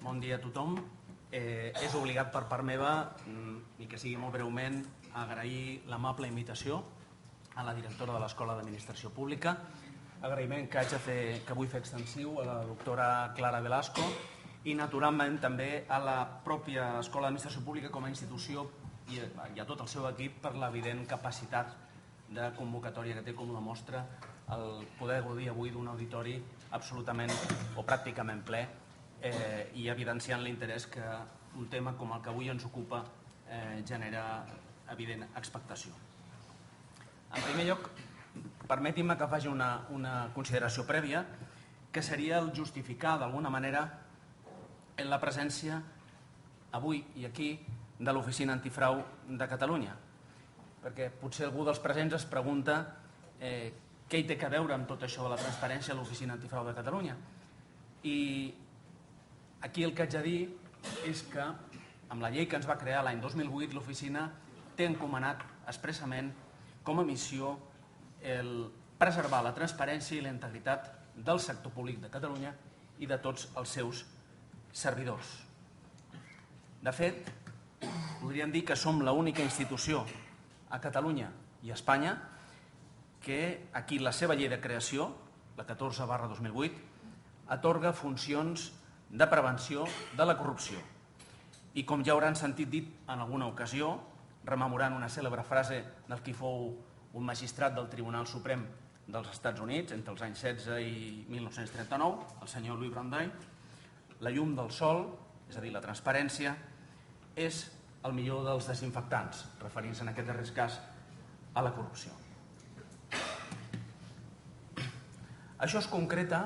Bon dia a tothom. És obligat per part meva, i que sigui molt breument, agrair l'amable invitació a la directora de l'Escola d'Administració Pública, agraïment que vull fer extensiu a la doctora Clara Velasco i, naturalment, també a la pròpia Escola d'Administració Pública com a institució i a tot el seu equip per l'evident capacitat de convocatòria que té, com la mostra el poder gaudir avui d'un auditori absolutament o pràcticament ple i evidenciant l'interès que un tema com el que avui ens ocupa genera evident expectació. En primer lloc, permetin-me que faci una consideració prèvia, que seria el justificar d'alguna manera en la presència avui i aquí de l'Oficina Antifrau de Catalunya, perquè potser algú dels presents es pregunta què hi té a veure amb tot això de la transparència a l'Oficina Antifrau de Catalunya. I aquí el que haig de dir és que amb la llei que ens va crear l'any 2008 l'oficina té encomanat expressament com a missió el preservar la transparència i la integritat del sector públic de Catalunya i de tots els seus servidors. De fet, podríem dir que som l'única institució a Catalunya i a Espanya que aquí la seva llei de creació, la 14/2008, atorga funcions de prevenció de la corrupció. I com ja hauran sentit dit en alguna ocasió, rememorant una cèlebre frase del qui fou un magistrat del Tribunal Suprem dels Estats Units entre els anys 16 i 1939, el senyor Louis Brandeis, la llum del sol, és a dir, la transparència, és el millor dels desinfectants, referint-se en aquest darrer cas a la corrupció. Això es concreta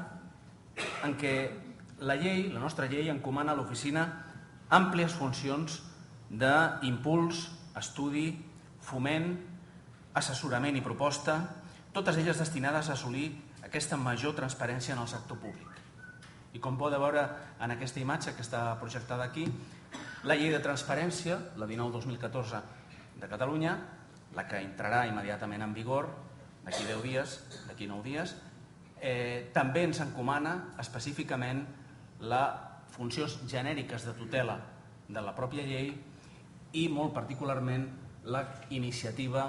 en què la nostra llei, encomana a l'oficina àmplies funcions d'impuls, estudi, foment, assessorament i proposta, totes elles destinades a assolir aquesta major transparència en el sector públic. I com podeu veure en aquesta imatge que està projectada aquí, la llei de transparència, la 19/2014 de Catalunya, la que entrarà immediatament en vigor d'aquí 10 dies, d'aquí 9 dies, també ens encomana específicament les funcions genèriques de tutela de la pròpia llei i molt particularment la iniciativa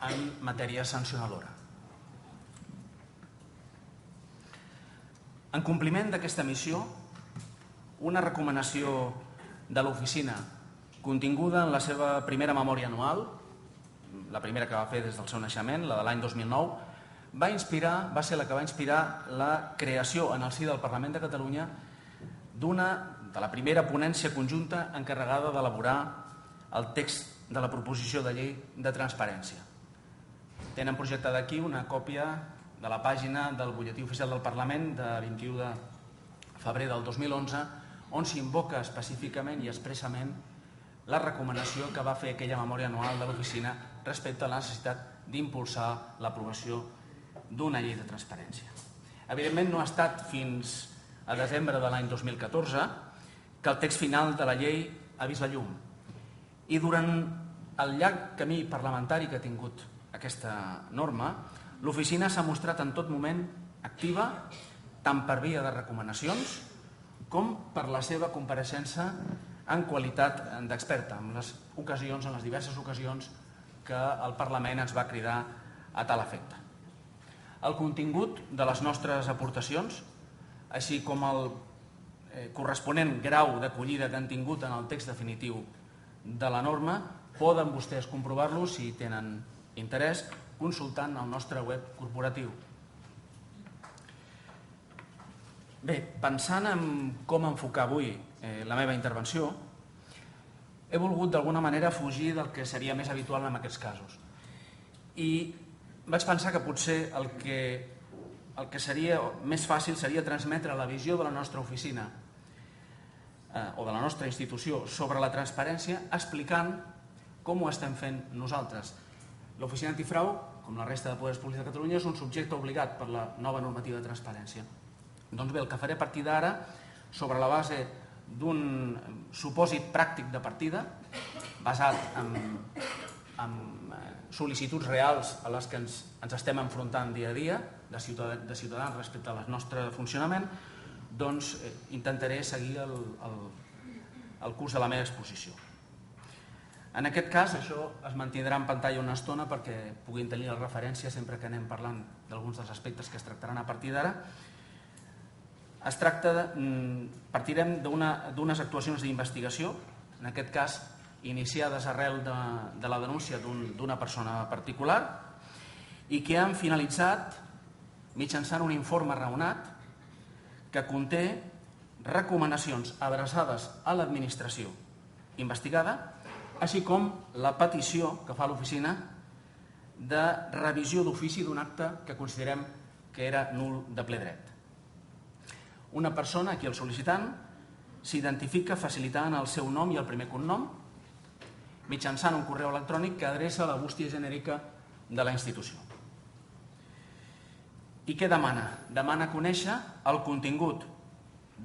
en matèria sancionadora. En compliment d'aquesta missió, una recomanació de l'oficina continguda en la seva primera memòria anual, la primera que va fer des del seu naixement, la de l'any 2009, va ser la que va inspirar la creació en el si del Parlament de Catalunya de la primera ponència conjunta encarregada d'elaborar el text de la proposició de llei de transparència. Tenen projectada aquí una còpia de la pàgina del butlletí oficial del Parlament de 21 de febrer del 2011, on s'invoca específicament i expressament la recomanació que va fer aquella memòria anual de l'oficina respecte a la necessitat d'impulsar l'aprovació d'una llei de transparència. Evidentment no ha estat fins a desembre de l'any 2014 que el text final de la llei ha vist la llum. I durant el llarg camí parlamentari que ha tingut aquesta norma, l'oficina s'ha mostrat en tot moment activa, tant per via de recomanacions com per la seva compareixença en qualitat d'experta, en les diverses ocasions que el Parlament ens va cridar a tal efecte. El contingut de les nostres aportacions, així com el corresponent grau d'acollida que han tingut en el text definitiu de la norma, poden vostès comprovar-lo, si tenen interès, consultant el nostre web corporatiu. Bé, pensant en com enfocar avui la meva intervenció, he volgut d'alguna manera fugir del que seria més habitual en aquests casos. I vaig pensar que potser el que seria més fàcil seria transmetre la visió de la nostra oficina o de la nostra institució sobre la transparència explicant com ho estem fent nosaltres. L'Oficina Antifrau, com la resta de poders públics de Catalunya, és un subjecte obligat per la nova normativa de transparència. Doncs bé, el que faré a partir d'ara, sobre la base d'un supòsit pràctic de partida, basat en sol·licituds reals a les que ens estem enfrontant dia a dia, de ciutadans respecte al nostre funcionament, doncs intentaré seguir el curs de la meva exposició. En aquest cas, això es mantindrà en pantalla una estona perquè puguin tenir la referència sempre que anem parlant d'alguns dels aspectes que es tractaran a partir d'ara. Partirem d'unes actuacions d'investigació, en aquest cas iniciades arrel de la denúncia d'una persona particular i que han finalitzat mitjançant un informe raonat que conté recomanacions adreçades a l'administració investigada, així com la petició que fa l'oficina de revisió d'ofici d'un acte que considerem que era nul de ple dret. Una persona, aquí el sol·licitant, s'identifica facilitant el seu nom i el primer cognom mitjançant un correu electrònic que adreça a la bústia genèrica de la institució. I què demana? Demana conèixer el contingut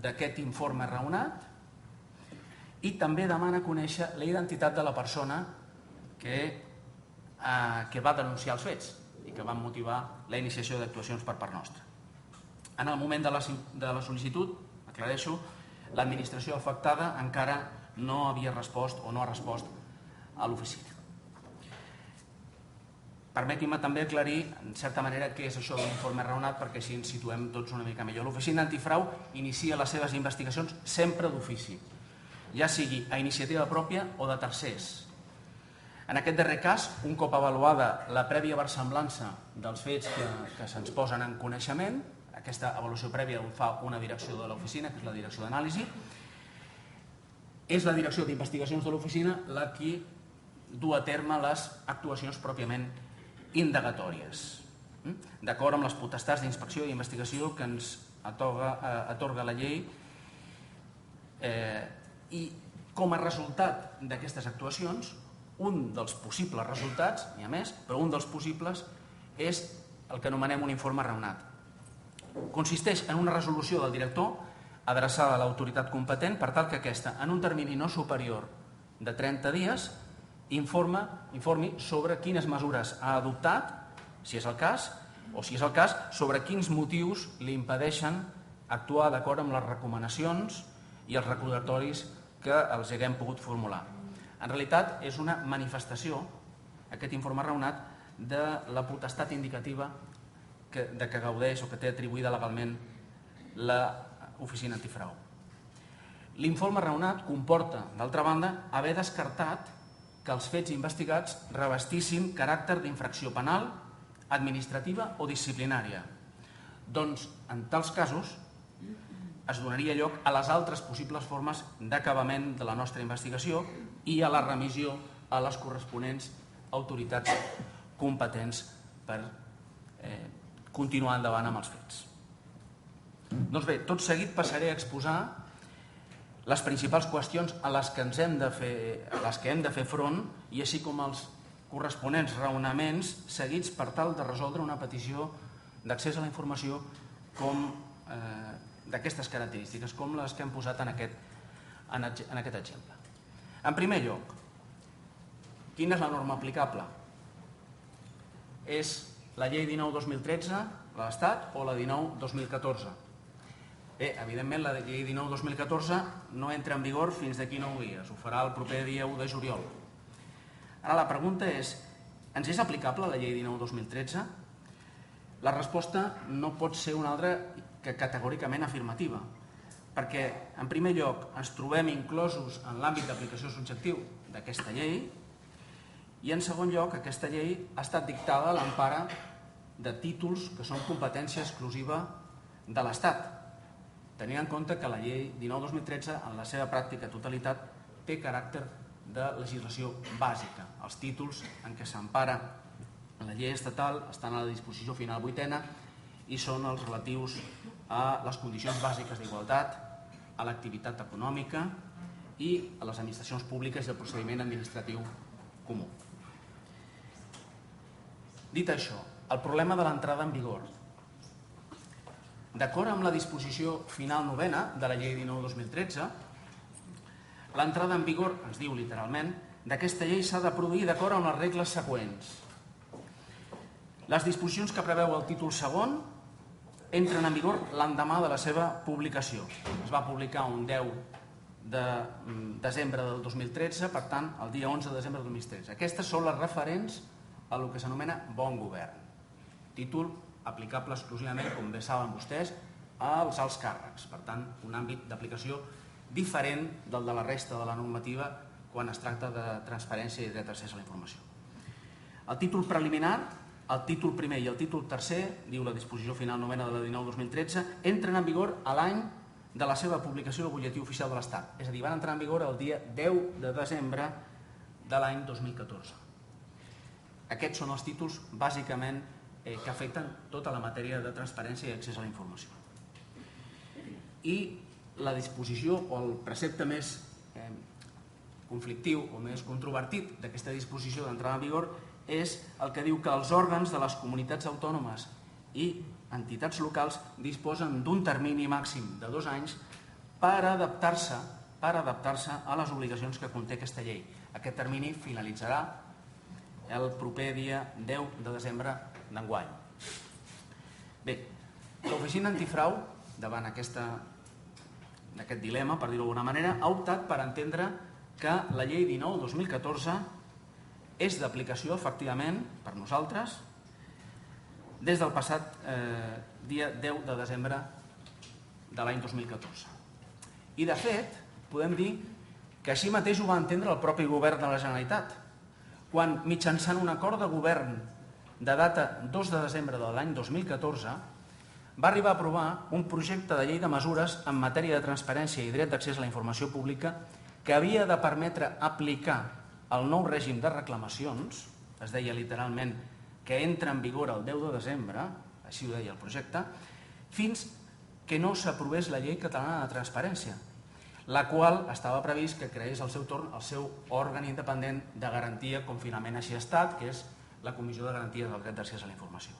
d'aquest informe raonat i també demana conèixer la identitat de la persona que va denunciar els fets i que van motivar la iniciació d'actuacions per part nostra. En el moment de la sol·licitud, aclareixo, l'administració afectada encara no havia respost o no ha respost a l'oficina. Permetin-me també aclarir, en certa manera, què és això de l'informe raonat perquè així ens situem tots una mica millor. L'Oficina Antifrau inicia les seves investigacions sempre d'ofici, ja sigui a iniciativa pròpia o de tercers. En aquest darrer cas, un cop avaluada la prèvia versemblança dels fets que se'ns posen en coneixement, aquesta avaluació prèvia ho fa una direcció de l'oficina, que és la direcció d'anàlisi, és la direcció d'investigacions de l'oficina la qui du a terme les actuacions pròpiament indagatòries, d'acord amb les potestats d'inspecció i investigació que ens atorga la llei, i com a resultat d'aquestes actuacions, un dels possibles resultats, n'hi ha més, però un dels possibles és el que anomenem un informe raonat. Consisteix en una resolució del director adreçada a l'autoritat competent per tal que aquesta, en un termini no superior de 30 dies, informi sobre quines mesures ha adoptat, si és el cas, o si és el cas, sobre quins motius li impedeixen actuar d'acord amb les recomanacions i els recordatoris que els haguem pogut formular. En realitat, és una manifestació, aquest informe raonat, de la potestat indicativa de que gaudeix o que té atribuïda legalment l'Oficina Antifrau. L'informe raonat comporta, d'altra banda, haver descartat que els fets investigats revestissin caràcter d'infracció penal, administrativa o disciplinària. Doncs, en tals casos, es donaria lloc a les altres possibles formes d'acabament de la nostra investigació i a la remissió a les corresponents autoritats competents per continuar endavant amb els fets. Doncs bé, tot seguit passaré a exposar les principals qüestions a les que hem de fer front i així com els corresponents raonaments seguits per tal de resoldre una petició d'accés a la informació d'aquestes característiques, com les que hem posat en aquest exemple. En primer lloc, quina és la norma aplicable? És la llei 19-2013 de l'Estat o la 19-2014? Bé, evidentment la llei 19-2014 no entra en vigor fins d'aquí 9 dies, ho farà el proper dia 1 de juliol. Ara la pregunta és, ens és aplicable la llei 19-2013? La resposta no pot ser una altra que categòricament afirmativa, perquè en primer lloc ens trobem inclosos en l'àmbit d'aplicació subjectiu d'aquesta llei i en segon lloc aquesta llei ha estat dictada a l'empara de títols que són competència exclusiva de l'Estat, tenint en compte que la llei 19-2013 en la seva pràctica totalitat té caràcter de legislació bàsica. Els títols en què s'empara la llei estatal estan a la disposició final 8ª i són els relatius a les condicions bàsiques d'igualtat, a l'activitat econòmica i a les administracions públiques i el procediment administratiu comú. Dit això, el problema de l'entrada en vigor. D'acord amb la disposició final 9ª de la llei 19-2013, l'entrada en vigor, ens diu literalment, d'aquesta llei s'ha de produir d'acord amb les regles següents. Les disposicions que preveu el títol segon entren en vigor l'endemà de la seva publicació. Es va publicar un 10 de desembre del 2013, per tant, el dia 11 de desembre del 2013. Aquestes són les referents a el que s'anomena bon govern. Títol aplicable exclusivament, com bé saben vostès, als alts càrrecs. Per tant, un àmbit d'aplicació diferent del de la resta de la normativa quan es tracta de transparència i dret d'accés a la informació. El títol preliminar, el títol primer i el títol tercer, diu la disposició final novena de la 19/2013, entren en vigor a l'any de la seva publicació al butlletí oficial de l'Estat. És a dir, van entrar en vigor el dia 10 de desembre de l'any 2014. Aquests són els títols, bàsicament, que afecten tota la matèria de transparència i accés a la informació. I la disposició o el precepte més conflictiu o més controvertit d'aquesta disposició d'entrada en vigor és el que diu que els òrgans de les comunitats autònomes i entitats locals disposen d'un termini màxim de 2 anys per adaptar-se a les obligacions que conté aquesta llei. Aquest termini finalitzarà el proper dia 10 de desembre d'enguany. Bé, l'Oficina Antifrau, davant aquest dilema, per dir-ho d'alguna manera, ha optat per entendre que la llei 19/2014 és d'aplicació, efectivament, per nosaltres, des del passat dia 10 de desembre de l'any 2014. I, de fet, podem dir que així mateix ho va entendre el propi govern de la Generalitat, quan, mitjançant un acord de govern de data 2 de desembre de l'any 2014, va arribar a aprovar un projecte de llei de mesures en matèria de transparència i dret d'accés a la informació pública que havia de permetre aplicar el nou règim de reclamacions, es deia literalment que entra en vigor el 10 de desembre, així ho deia el projecte, fins que no s'aprovés la llei catalana de transparència, la qual estava previst que creés al seu torn el seu òrgan independent de garantia, com finalment així ha estat, que és la Comissió de Garanties del Dret d'Accés a la Informació.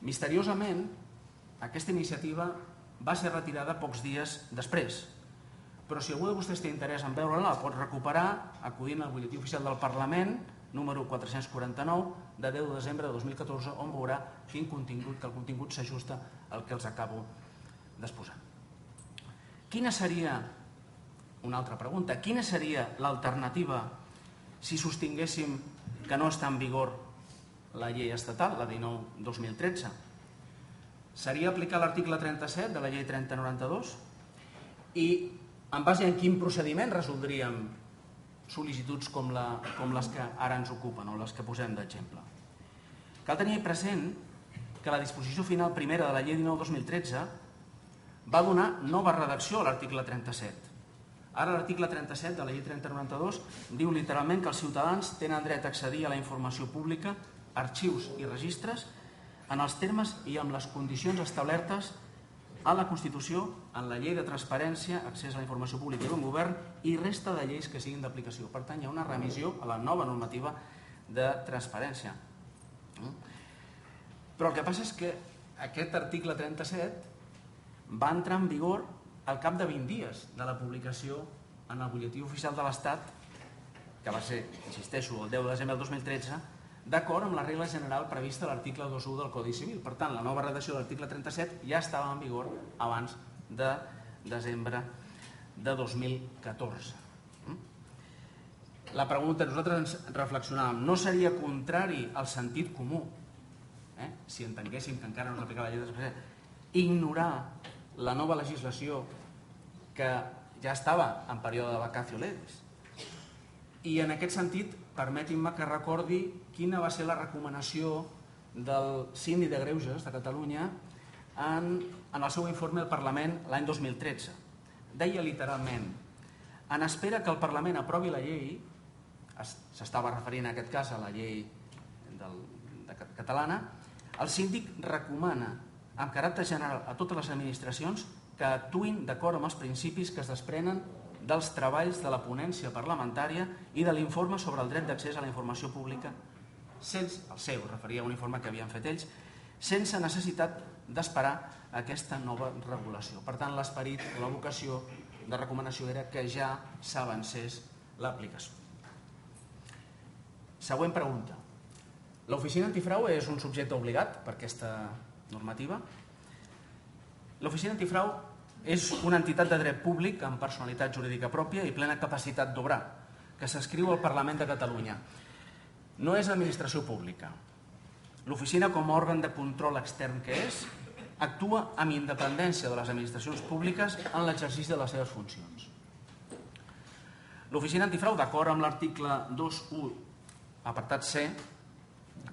Misteriosament, aquesta iniciativa va ser retirada pocs dies després, però si algú de vostès té interès en veure-la, la pot recuperar acudint al butlletí oficial del Parlament, número 449, de 10 de desembre de 2014, on veurà que el contingut s'ajusta al que els acabo d'exposar. Quina seria, una altra pregunta, quina seria l'alternativa si sostinguéssim que no està en vigor la llei estatal, la 19/2013? Seria aplicar l'article 37 de la llei 30/92? I en base a quin procediment resoldríem sol·licituds com les que ara ens ocupen o les que posem d'exemple? Cal tenir present que la disposició final primera de la llei 19/2013 va donar nova redacció a l'article 37. Ara l'article 37 de la llei 30/92 diu literalment que els ciutadans tenen dret a accedir a la informació pública, arxius i registres en els termes i amb les condicions establertes a la Constitució, en la llei de transparència, accés a la informació pública i bon govern i resta de lleis que siguin d'aplicació. Per tant, hi ha una remissió a la nova normativa de transparència. Però el que passa és que aquest article 37 va entrar en vigor al cap de 20 dies de la publicació en el butlletí oficial de l'Estat, que va ser, insisteixo, el 10 de desembre del 2013, d'acord amb la regla general prevista a l'article 2.1 del Codi Civil. Per tant, la nova redacció de l'article 37 ja estava en vigor abans de desembre de 2014. La pregunta, nosaltres ens reflexionàvem, no seria contrari al sentit comú, si entenguéssim que encara no s'aplica la llei de transparència, ignorar la nova legislació que ja estava en període de vacatio legis? I en aquest sentit, permetin-me que recordi quina va ser la recomanació del Síndic de Greuges de Catalunya en el seu informe al Parlament l'any 2013. Deia literalment, en espera que el Parlament aprovi la llei, s'estava referint en aquest cas a la llei catalana, el síndic recomana amb caràcter general a totes les administracions que actuïn d'acord amb els principis que es desprenen dels treballs de la ponència parlamentària i de l'informe sobre el dret d'accés a la informació pública, el seu, referia a un informe que havien fet ells, sense necessitat d'esperar aquesta nova regulació. Per tant, l'esperit o la vocació de recomanació era que ja s'avancés l'aplicació. Següent pregunta. L'Oficina Antifrau és un subjecte obligat per aquesta normativa? L'Oficina Antifrau és una entitat de dret públic amb personalitat jurídica pròpia i plena capacitat d'obrar, que s'adscriu al Parlament de Catalunya. No és administració pública. L'oficina, com a òrgan de control extern que és, actua amb independència de les administracions públiques en l'exercici de les seves funcions. L'Oficina Antifrau, d'acord amb l'article 2.1, apartat C,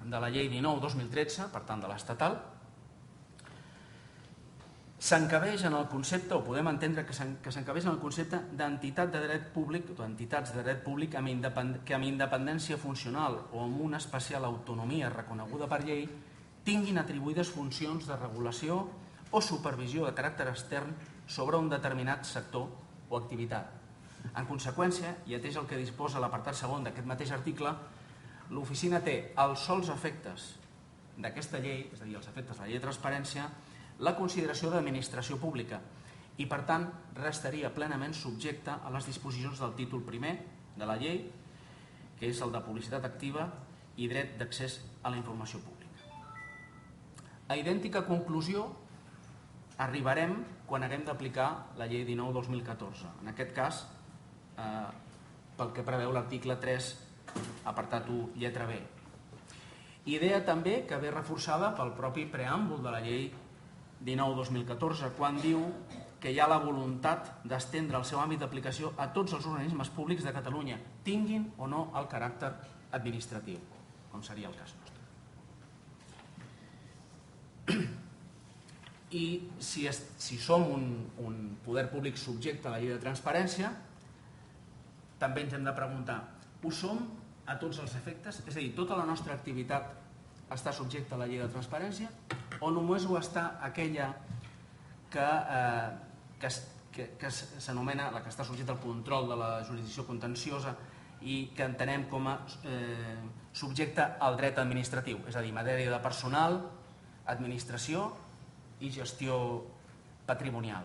de la llei 19/2013, per tant de l'estatal, s'encabeix en el concepte, o podem entendre que s'encabeix en el concepte d'entitat de dret públic, o entitats de dret públic que amb independència funcional o amb una especial autonomia reconeguda per llei tinguin atribuïdes funcions de regulació o supervisió de caràcter extern sobre un determinat sector o activitat. En conseqüència, i atès el que disposa l'apartat segon d'aquest mateix article, l'oficina té els sols efectes d'aquesta llei, és a dir, els efectes de la llei de transparència, la consideració d'administració pública i, per tant, restaria plenament subjecte a les disposicions del títol primer de la llei, que és el de publicitat activa i dret d'accés a la informació pública. A idèntica conclusió arribarem quan haguem d'aplicar la llei 19/2014, en aquest cas pel que preveu l'article 3, apartat 1, lletra B. Idea també que ve reforçada pel propi preàmbul de la llei 19/2014, quan diu que hi ha la voluntat d'estendre el seu àmbit d'aplicació a tots els organismes públics de Catalunya, tinguin o no el caràcter administratiu, com seria el cas nostre. I si som un poder públic subjecte a la llei de transparència, també ens hem de preguntar, ho som a tots els efectes? És a dir, tota la nostra activitat està subjecta a la llei de transparència o només ho està aquella que s'anomena, la que està subjecta al control de la jurisdicció contenciosa i que entenem com a subjecte al dret administratiu, és a dir, matèria de personal, administració i gestió patrimonial.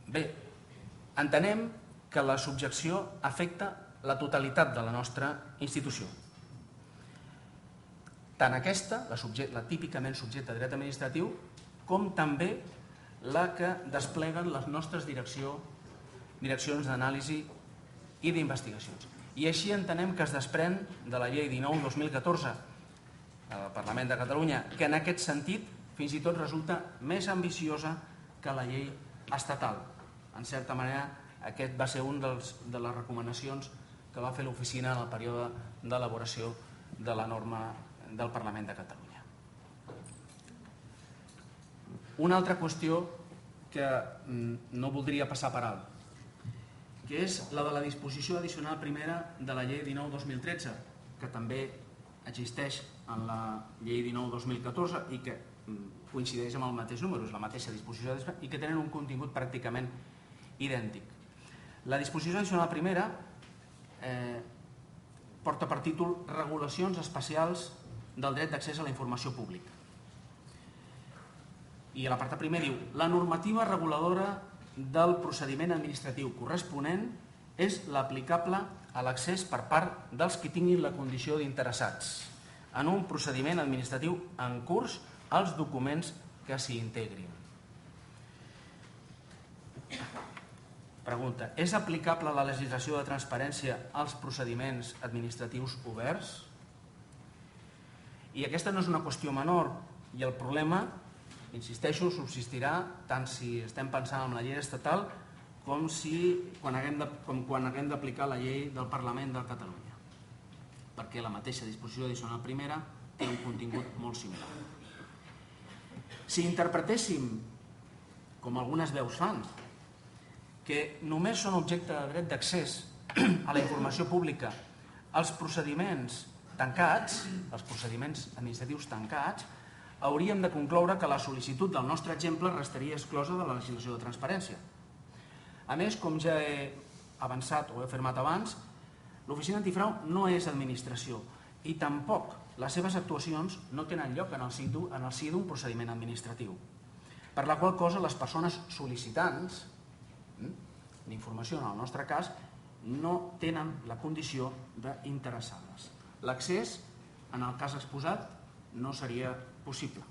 Bé, entenem que la subjecció afecta la totalitat de la nostra institució. Tant aquesta, la típicament subjecta a dret administratiu, com també la que despleguen les nostres direccions d'anàlisi i d'investigacions. I així entenem que es desprèn de la llei 19/2014 del Parlament de Catalunya, que en aquest sentit fins i tot resulta més ambiciosa que la llei estatal. En certa manera, aquest va ser una de les recomanacions que va fer l'oficina en el període d'elaboració de la norma del Parlament de Catalunya. Una altra qüestió que no voldria passar per alt, que és la de la disposició addicional primera de la llei 19/2013, que també existeix en la llei 19/2014 i que coincideix amb el mateix número, és la mateixa disposició i que tenen un contingut pràcticament idèntic. La disposició addicional primera porta per títol Regulacions especials del dret d'accés a la informació pública. I l'apartat primer diu: la normativa reguladora del procediment administratiu corresponent és l'aplicable a l'accés per part dels que tinguin la condició d'interessats en un procediment administratiu en curs als documents que s'hi integrin. Pregunta: és aplicable la legislació de transparència als procediments administratius oberts? I aquesta no és una qüestió menor, i el problema, insisteixo, subsistirà tant si estem pensant en la llei estatal com quan haguem d'aplicar la llei del Parlament de Catalunya, perquè la mateixa disposició addicional primera té un contingut molt similar. Si interpretéssim, com algunes veus fan, que només són objecte de dret d'accés a la informació pública els procediments tancats, els procediments administratius tancats, hauríem de concloure que la sol·licitud del nostre exemple restaria exclosa de la legislació de transparència. A més, com ja he avançat o he afirmat abans, l'Oficina Antifrau no és administració i tampoc les seves actuacions no tenen lloc en el si d'un procediment administratiu, per la qual cosa les persones sol·licitants d'informació, en el nostre cas, no tenen la condició d'interessades. L'accés, en el cas exposat, no seria possible.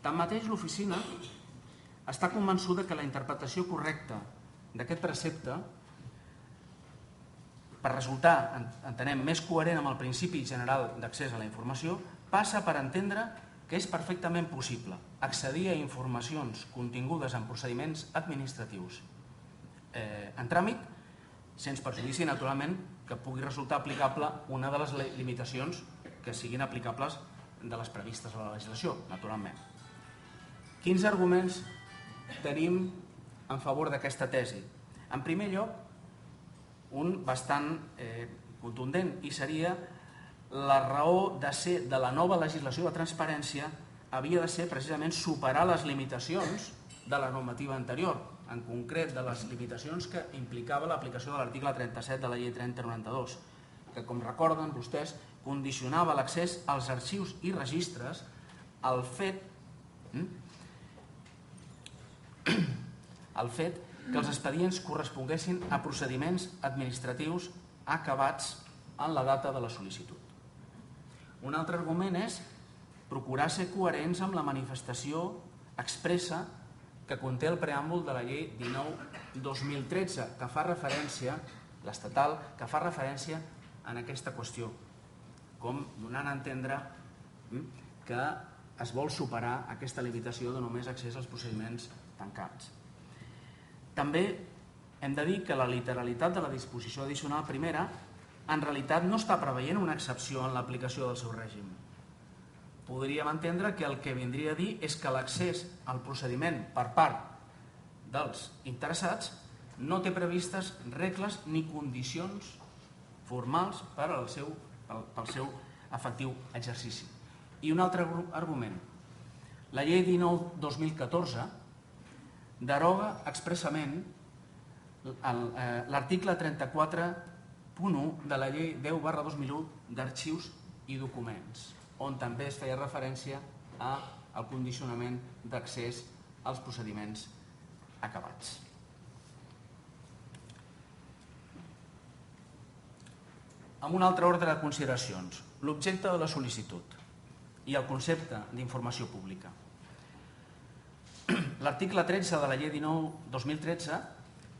Tanmateix, l'oficina està convençuda que la interpretació correcta d'aquest precepte, per resultar, entenem, més coherent amb el principi general d'accés a la informació, passa per entendre que és perfectament possible accedir a informacions contingudes en procediments administratius en tràmit, sense perjudici, naturalment, que pugui resultar aplicable una de les limitacions que siguin aplicables de les previstes a la legislació, naturalment. Quins arguments tenim en favor d'aquesta tesi? En primer lloc, un bastant contundent, i seria la raó de ser de la nova legislació de transparència havia de ser precisament superar les limitacions de la normativa anterior, en concret de les limitacions que implicava l'aplicació de l'article 37 de la llei 30/92, que, com recorden vostès, condicionava l'accés als arxius i registres al fet que els expedients corresponguessin a procediments administratius acabats en la data de la sol·licitud. Un altre argument és procurar ser coherents amb la manifestació expressa que conté el preàmbul de la llei 19/2013, que fa referència, l'estatal, que fa referència en aquesta qüestió, com donant a entendre que es vol superar aquesta limitació de només accés als procediments tancats. També hem de dir que la literalitat de la disposició addicional primera en realitat no està preveient una excepció en l'aplicació del seu règim. Podríem entendre que el que vindria a dir és que l'accés al procediment per part dels interessats no té previstes regles ni condicions formals pel seu efectiu exercici. I un altre argument. La llei 19/2014 deroga expressament l'article 34.1 de la llei 10/2001 d'arxius i documents, on també es feia referència al condicionament d'accés als procediments acabats. Amb un altre ordre de consideracions, l'objecte de la sol·licitud i el concepte d'informació pública. L'article 13 de la llei 19/2013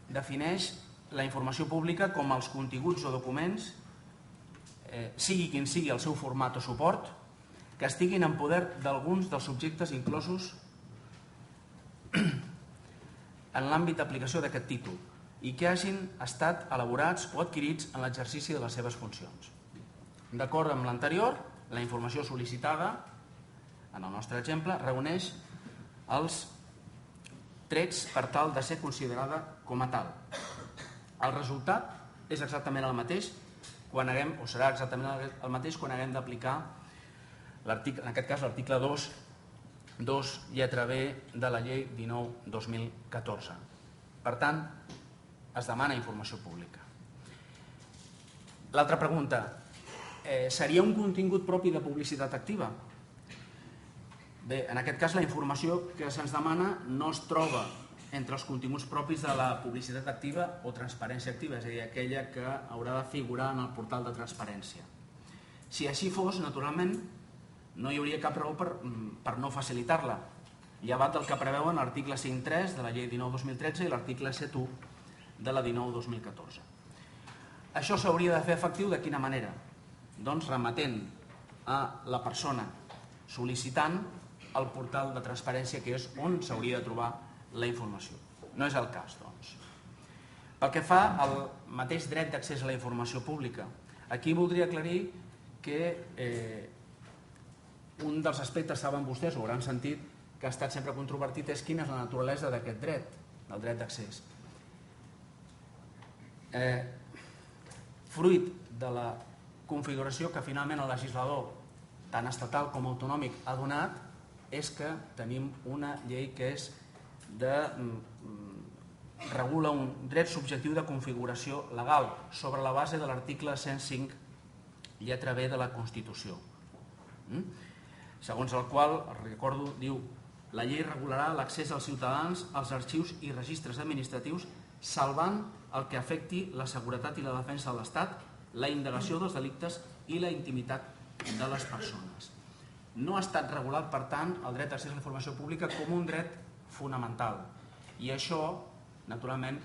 defineix la informació pública com els continguts o documents, sigui quin sigui el seu format o suport, que estiguin en poder d'alguns dels subjectes inclosos en l'àmbit d'aplicació d'aquest títol i que hagin estat elaborats o adquirits en l'exercici de les seves funcions. D'acord amb l'anterior, la informació sol·licitada, en el nostre exemple, reuneix els trets per tal de ser considerada com a tal. El resultat és exactament el mateix o serà exactament el mateix quan haguem d'aplicar, en aquest cas, l'article 2, lletra B de la llei 19/2014. Per tant, es demana informació pública. L'altra pregunta, seria un contingut propi de publicitat activa? Bé, en aquest cas la informació que se'ns demana no es troba entre els continguts propis de la publicitat activa o transparència activa, és a dir, aquella que haurà de figurar en el portal de transparència. Si així fos, naturalment, no hi hauria cap raó per no facilitar-la, llevat del que preveuen l'article 5.3 de la llei 19/2013 i l'article 7.1 de la 19/2014. Això s'hauria de fer efectiu de quina manera? Doncs remetent a la persona sol·licitant al portal de transparència, que és on s'hauria de trobar la informació. No és el cas, doncs. Pel que fa al mateix dret d'accés a la informació pública, aquí voldria aclarir que un dels aspectes, saben vostès, o hauran sentit, que ha estat sempre controvertit, és quina és la naturalesa d'aquest dret, del dret d'accés. Fruit de la configuració que finalment el legislador, tant estatal com autonòmic, ha donat, és que tenim una llei que regula un dret subjectiu de configuració legal sobre la base de l'article 105, lletra B de la Constitució, segons el qual, recordo, diu: la llei regularà l'accés als ciutadans als arxius i registres administratius salvant el que afecti la seguretat i la defensa de l'Estat, la indagació dels delictes i la intimitat de les persones. No ha estat regulat, per tant, el dret d'accés a la informació pública com un dret fonamental. I això, naturalment,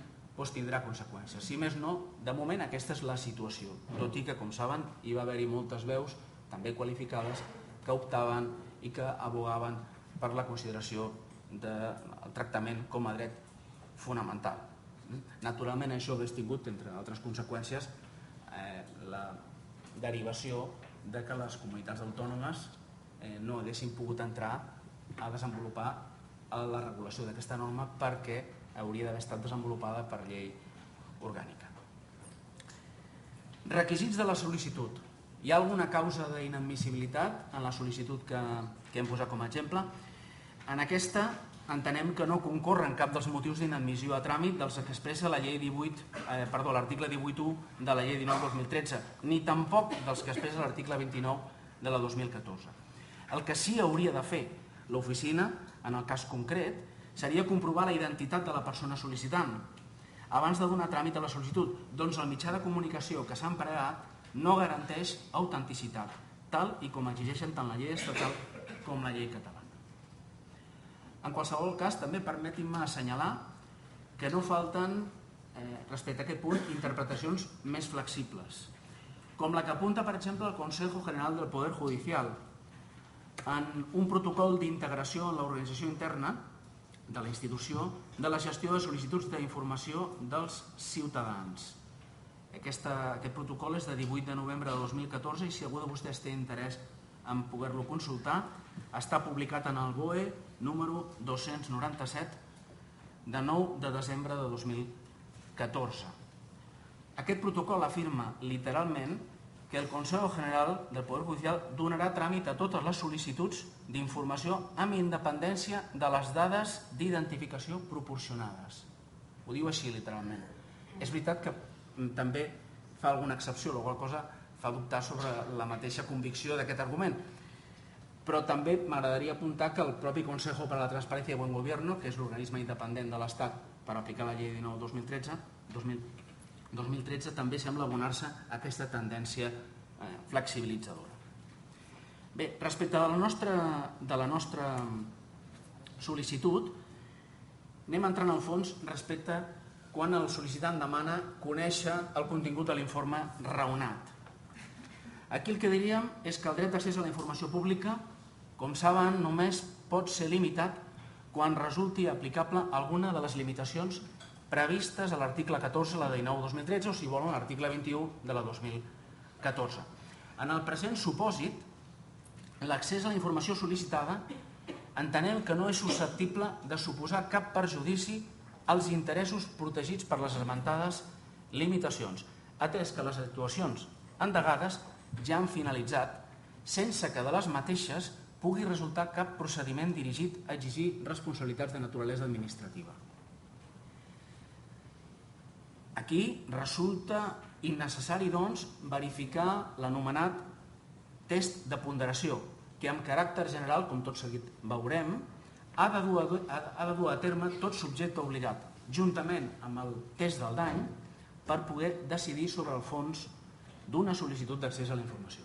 tindrà conseqüències. Si més no, de moment aquesta és la situació, tot i que, com saben, hi va haver-hi moltes veus, també qualificades, que optaven i que abogaven per la consideració del tractament com a dret fonamental. Naturalment, això hauria tingut, entre altres conseqüències, la derivació de que les comunitats autònomes no haguessin pogut entrar a desenvolupar la regulació d'aquesta norma perquè hauria d'haver estat desenvolupada per llei orgànica. Requisits de la sol·licitud. Hi ha alguna causa d'inadmissibilitat en la sol·licitud que hem posat com a exemple? En aquesta entenem que no concorren cap dels motius d'inadmissió a tràmit dels que expressa l'article 18.1 de la llei 19/2013, ni tampoc dels que expressa l'article 29 de la 2014. El que sí hauria de fer l'oficina, en el cas concret, seria comprovar la identitat de la persona sol·licitant abans de donar tràmit a la sol·licitud, doncs el mitjà de comunicació que s'ha empleat no garanteix autenticitat, tal i com exigeixen tant la llei estatal com la llei catalana. En qualsevol cas, també permetin-me assenyalar que no falten, respecte a aquest punt, interpretacions més flexibles, com la que apunta, per exemple, el Consejo General del Poder Judicial en un protocol d'integració en l'organització interna de la institució de la gestió de sol·licituds d'informació dels ciutadans. Aquest protocol és de 18 de novembre de 2014 i si algú de vostès té interès en poder-lo consultar, està publicat en el BOE número 297 de 9 de desembre de 2014. Aquest protocol afirma literalment que el Consejo General del Poder Judicial donarà tràmit a totes les sol·licituds d'informació amb independència de les dades d'identificació proporcionades. Ho diu així, literalment. És veritat que també fa alguna excepció, la qual cosa fa dubtar sobre la mateixa convicció d'aquest argument. Però també m'agradaria apuntar que el propi Consejo para la Transparencia y Buen Gobierno, que és l'organisme independent de l'Estat per aplicar la llei 19/2013, també sembla abonar-se a aquesta tendència flexibilitzadora. Bé, respecte de la nostra sol·licitud, anem entrant al fons respecte quan el sol·licitant demana conèixer el contingut de l'informe raonat. Aquí el que diríem és que el dret d'accés a la informació pública, com saben, només pot ser limitat quan resulti aplicable alguna de les limitacions previstes a l'article 14 de la 19/2013 o, si volen, a l'article 21 de la 2014. En el present supòsit, l'accés a la informació sol·licitada entenem que no és susceptible de suposar cap perjudici als interessos protegits per les esmentades limitacions, atès que les actuacions endegades ja han finalitzat sense que de les mateixes pugui resultar cap procediment dirigit a exigir responsabilitats de naturalesa administrativa. Aquí resulta innecessari, doncs, verificar l'anomenat test de ponderació, que amb caràcter general, com tot seguit veurem, ha de dur a terme tot subjecte obligat, juntament amb el test del dany, per poder decidir sobre el fons d'una sol·licitud d'accés a la informació.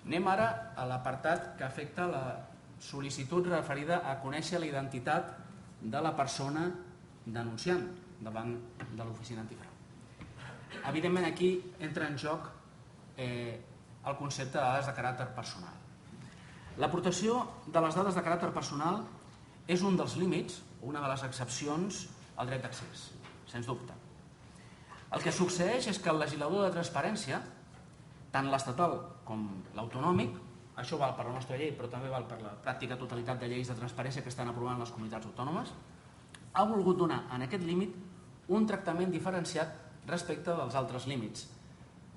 Anem ara a l'apartat que afecta la sol·licitud referida a conèixer la identitat de la persona denunciant davant de l'oficina antifrau. Evidentment, aquí entra en joc el concepte de dades de caràcter personal. La protecció de les dades de caràcter personal és un dels límits, una de les excepcions al dret d'accés, sens dubte. El que succeeix és que el legislador de transparència, tant l'estatal com l'autonòmic, això val per la nostra llei però també val per la pràctica totalitat de lleis de transparència que estan aprovant les comunitats autònomes, ha volgut donar en aquest límit un tractament diferenciat respecte dels altres límits.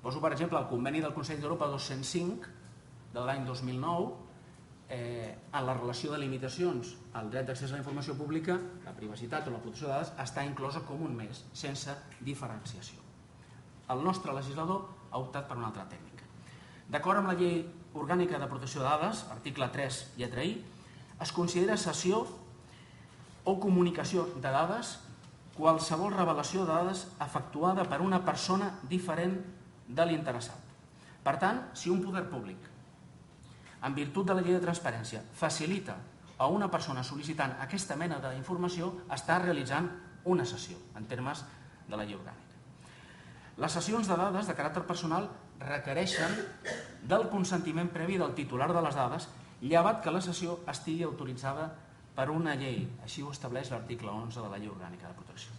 Poso, per exemple, el conveni del Consell d'Europa 205 de l'any 2009 en la relació de limitacions al dret d'accés a la informació pública, la privacitat o la protecció de dades està inclosa com un més, sense diferenciació. El nostre legislador ha optat per una altra tècnica. D'acord amb la Llei Orgànica de Protecció de Dades, article 3, lletra I, es considera cessió o comunicació de dades qualsevol revelació de dades efectuada per una persona diferent de l'interessat. Per tant, si un poder públic en virtut de la llei de transparència, facilita a una persona sol·licitant aquesta mena d'informació estar realitzant una sessió, en termes de la llei orgànica. Les sessions de dades de caràcter personal requereixen del consentiment previ del titular de les dades, llevat que la sessió estigui autoritzada per una llei. Així ho estableix l'article 11 de la Llei Orgànica de Protecció.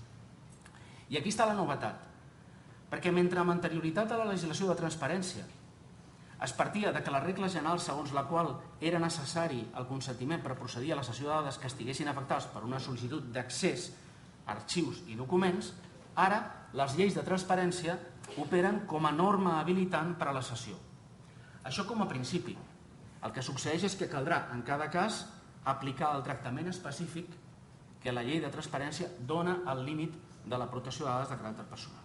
I aquí està la novetat, perquè mentre amb anterioritat a la legislació de transparència es partia de que la regla general segons la qual era necessari el consentiment per procedir a la sessió de dades que estiguessin afectades per una sol·licitud d'accés a arxius i documents, ara les lleis de transparència operen com a norma habilitant per a la sessió. Això com a principi. El que succeeix és que caldrà, en cada cas, aplicar el tractament específic que la llei de transparència dona al límit de la protecció de dades de caràcter personal.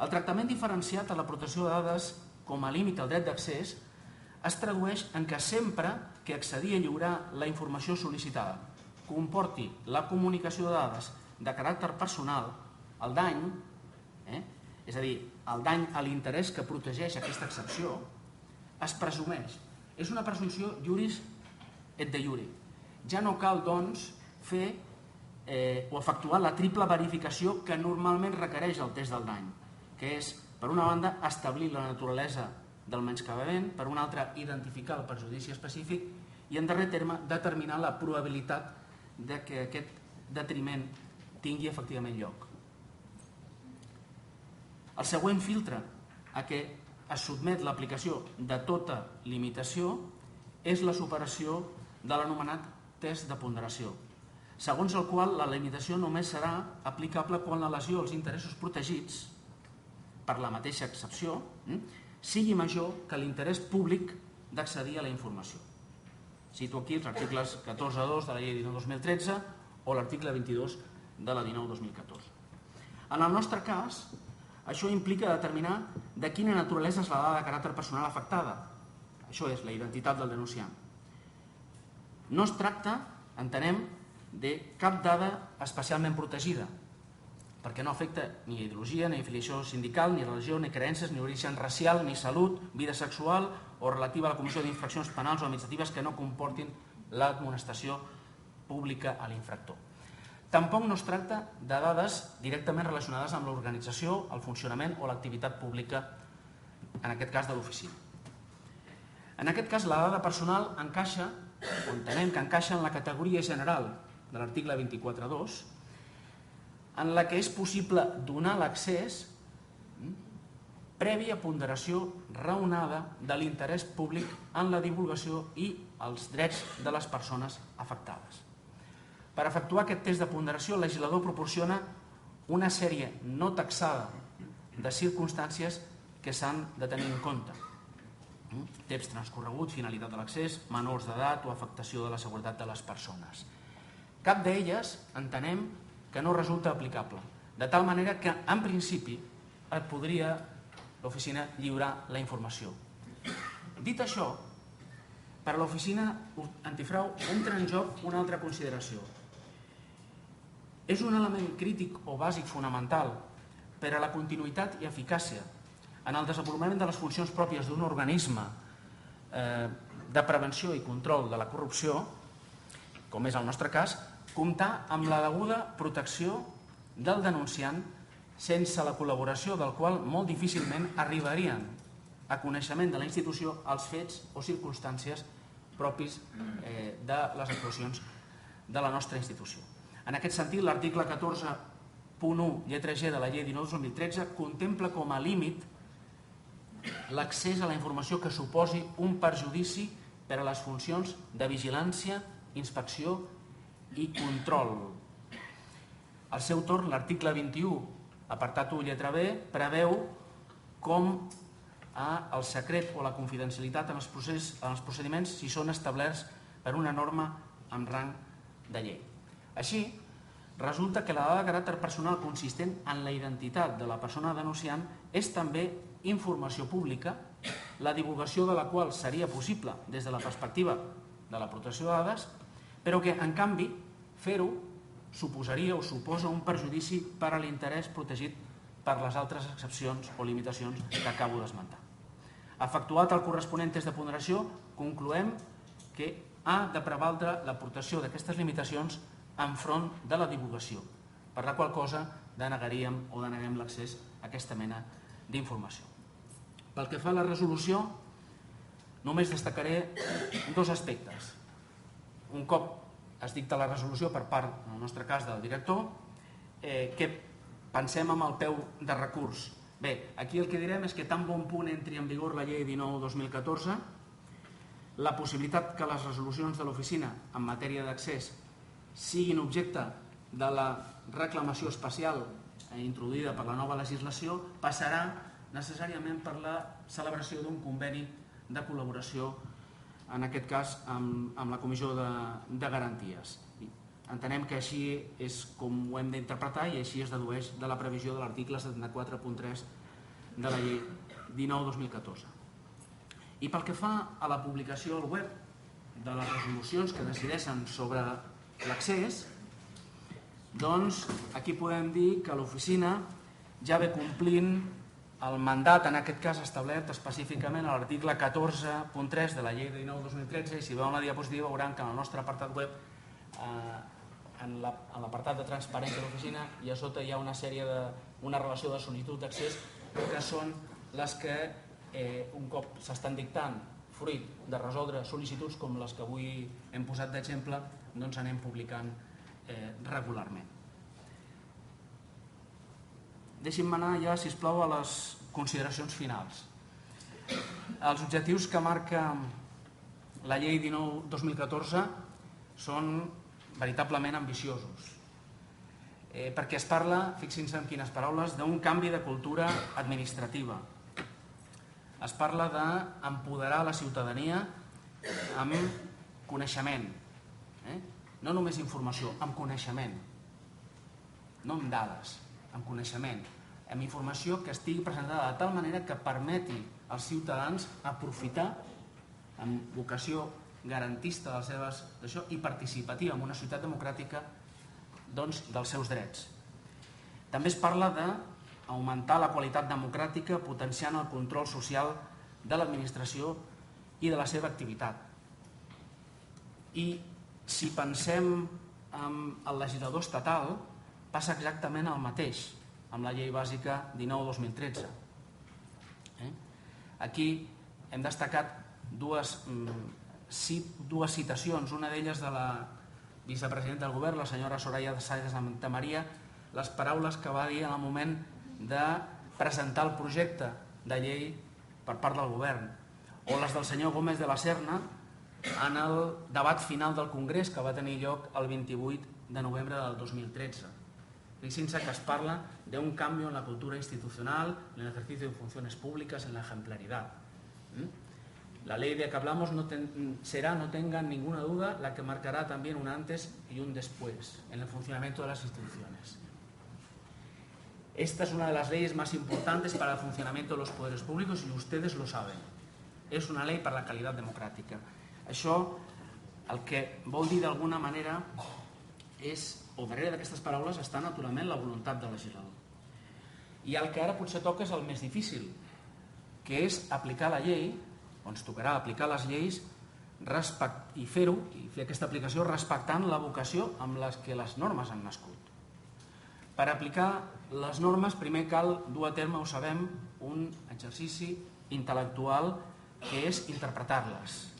El tractament diferenciat a la protecció de dades com a límit al dret d'accés es tradueix en que sempre que accedir a lliurar la informació sol·licitada comporti la comunicació de dades de caràcter personal, el dany, és a dir, el dany a l'interès que protegeix aquesta excepció, es presumeix. És una presumpció juris et de jure. Ja no cal, doncs, fer o efectuar la triple verificació que normalment requereix el test del dany, que és, per una banda, establir la naturalesa del menyscabament, per una altra, identificar el perjudici específic i, en darrer terme, determinar la probabilitat de que aquest detriment tingui efectivament lloc. El següent filtre a què es sotmet l'aplicació de tota limitació és la superació de l'anomenat test de ponderació, segons el qual la limitació només serà aplicable quan la lesió als interessos protegits per la mateixa excepció sigui major que l'interès públic d'accedir a la informació. Cito aquí els articles 14.2 de la llei 19-2013 o l'article 22 de la 19-2014. En el nostre cas, això implica determinar de quina naturalesa és la dada de caràcter personal afectada. Això és la identitat del denunciant. No es tracta, entenem, de cap dada especialment protegida, perquè no afecta ni ideologia, ni afiliació sindical, ni religió, ni creences, ni origen racial, ni salut, vida sexual o relativa a la comissió d'infraccions penals o administratives que no comportin l'admonestació pública a l'infractor. Tampoc no es tracta de dades directament relacionades amb l'organització, el funcionament o l'activitat pública, en aquest cas de l'oficina. En aquest cas, la dada personal encaixa, o entenem que encaixa en la categoria general de l'article 24.2, en la que és possible donar l'accés prèvia ponderació raonada de l'interès públic en la divulgació i els drets de les persones afectades. Per efectuar aquest test de ponderació, el legislador proporciona una sèrie no taxada de circumstàncies que s'han de tenir en compte. Temps transcorregut, finalitat de l'accés, menors d'edat o afectació de la seguretat de les persones. Cap d'elles entenem que no resulta aplicable, de tal manera que, en principi, et podria l'oficina lliurar la informació. Dit això, per a l'oficina antifrau entra en joc una altra consideració. És un element crític o bàsic fonamental per a la continuïtat i eficàcia en el desenvolupament de les funcions pròpies d'un organisme de prevenció i control de la corrupció, com és el nostre cas, comptar amb la deguda protecció del denunciant sense la col·laboració del qual molt difícilment arribarien a coneixement de la institució els fets o circumstàncies propis de les actuacions de la nostra institució. En aquest sentit, l'article 14.1, lletra G de la llei 19-2013 contempla com a límit l'accés a la informació que suposi un perjudici per a les funcions de vigilància, inspecció i control. Al seu torn, l'article 21, apartat 1, lletra B, preveu com el secret o la confidencialitat en els procediments si són establerts per una norma amb rang de llei. Així, resulta que la dada de caràcter personal consistent en la identitat de la persona denunciant és també informació pública, la divulgació de la qual seria possible des de la perspectiva de la protecció de dades, però que, en canvi, fer-ho suposaria o suposa un perjudici per a l'interès protegit per les altres excepcions o limitacions que acabo d'esmentar. Efectuat el corresponent test de ponderació, concloem que ha de prevaldre l'aportació d'aquestes limitacions enfront de la divulgació, per la qual cosa denegaríem o deneguem l'accés a aquesta mena d'informació. Pel que fa a la resolució, només destacaré dos aspectes. Un cop es dicta la resolució per part, en el nostre cas, del director, què pensem amb el peu de recurs? Bé, aquí el que direm és que tan bon punt entri en vigor la llei 19/2014, la possibilitat que les resolucions de l'oficina en matèria d'accés siguin objecte de la reclamació especial introduïda per la nova legislació passarà necessàriament per la celebració d'un conveni de col·laboració, en aquest cas amb la Comissió de Garanties. Entenem que així és com ho hem d'interpretar i així es dedueix de la previsió de l'article 74.3 de la llei 19/2014. I pel que fa a la publicació al web de les resolucions que decideixen sobre l'accés, doncs aquí podem dir que l'oficina ja ve complint el mandat, en aquest cas establert específicament a l'article 14.3 de la llei 19/2013, i si veuen la diapositiva veuran que en el nostre apartat web, en l'apartat de transparència de l'oficina, i a sota hi ha una relació de sol·licitud d'accés que són les que un cop s'estan dictant fruit de resoldre sol·licituds com les que avui hem posat d'exemple, doncs anem publicant regularment. Deixin-me anar ja, sisplau, a les consideracions finals. Els objectius que marca la llei 19/2014 són veritablement ambiciosos, perquè es parla, fixin-se en quines paraules, d'un canvi de cultura administrativa. Es parla d'empoderar la ciutadania amb coneixement, no només informació, amb coneixement, no amb dades, amb coneixement, amb informació que estigui presentada de tal manera que permeti als ciutadans aprofitar amb vocació garantista dels seves i participativa en una societat democràtica dels seus drets. També es parla d'augmentar la qualitat democràtica potenciant el control social de l'administració i de la seva activitat. I si pensem en el legislador estatal, passa exactament el mateix amb la llei bàsica 19/2013. Aquí hem destacat dues citacions, una d'elles de la vicepresidenta del govern, la senyora Soraya Sáenz de Santamaría, les paraules que va dir en el moment de presentar el projecte de llei per part del govern, o les del senyor Gómez de la Serna en el debat final del Congrés que va tenir lloc el 28 de novembre del 2013. Fíjense que es parla de un cambio en la cultura institucional, en el ejercicio de funciones públicas, en la ejemplaridad. La ley de que hablamos no tengan ninguna duda, la que marcará también un antes y un después en el funcionamiento de las instituciones. Esta es una de las leyes más importantes para el funcionamiento de los poderes públicos y ustedes lo saben. És una llei per la qualitat democràtica. Això el que vol dir d'alguna manera és, o darrere d'aquestes paraules està naturalment la voluntat del legislador. I el que ara potser toca és el més difícil, que és aplicar la llei, o ens tocarà aplicar les lleis i fer-ho, i fer aquesta aplicació respectant la vocació amb les que les normes han nascut. Per aplicar les normes primer cal dur a terme, ho sabem, un exercici intel·lectual que és interpretar-les.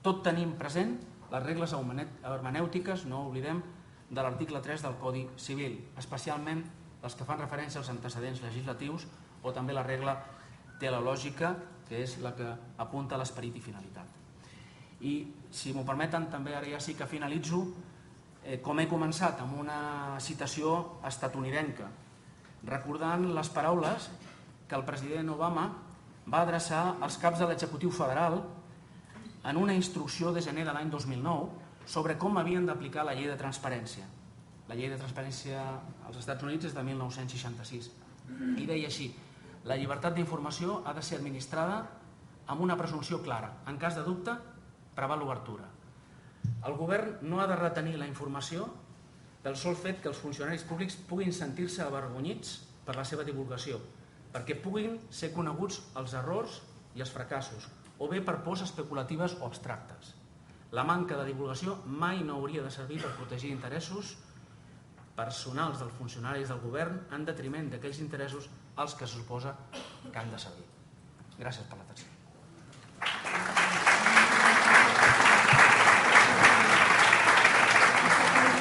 Tot tenim present les regles hermenèutiques, no ho oblidem, de l'article 3 del Codi Civil, especialment les que fan referència als antecedents legislatius o també la regla teleològica, que és la que apunta a l'esperit i finalitat. I, si m'ho permeten, també ara ja sí que finalitzo, com he començat, amb una citació estatunidenca, recordant les paraules que el president Obama va adreçar als caps de l'executiu federal en una instrucció de gener de l'any 2009 sobre com havien d'aplicar la llei de transparència. La llei de transparència als Estats Units és de 1966. I deia així: la llibertat d'informació ha de ser administrada amb una presumpció clara. En cas de dubte, preval l'obertura. El govern no ha de retenir la informació pel sol fet que els funcionaris públics puguin sentir-se avergonyits per la seva divulgació, perquè puguin ser coneguts els errors i els fracassos, o bé per pors especulatives o abstractes. La manca de divulgació mai no hauria de servir per protegir interessos personals dels funcionaris del govern en detriment d'aquells interessos als que se suposa que han de servir. Gràcies per l'atenció.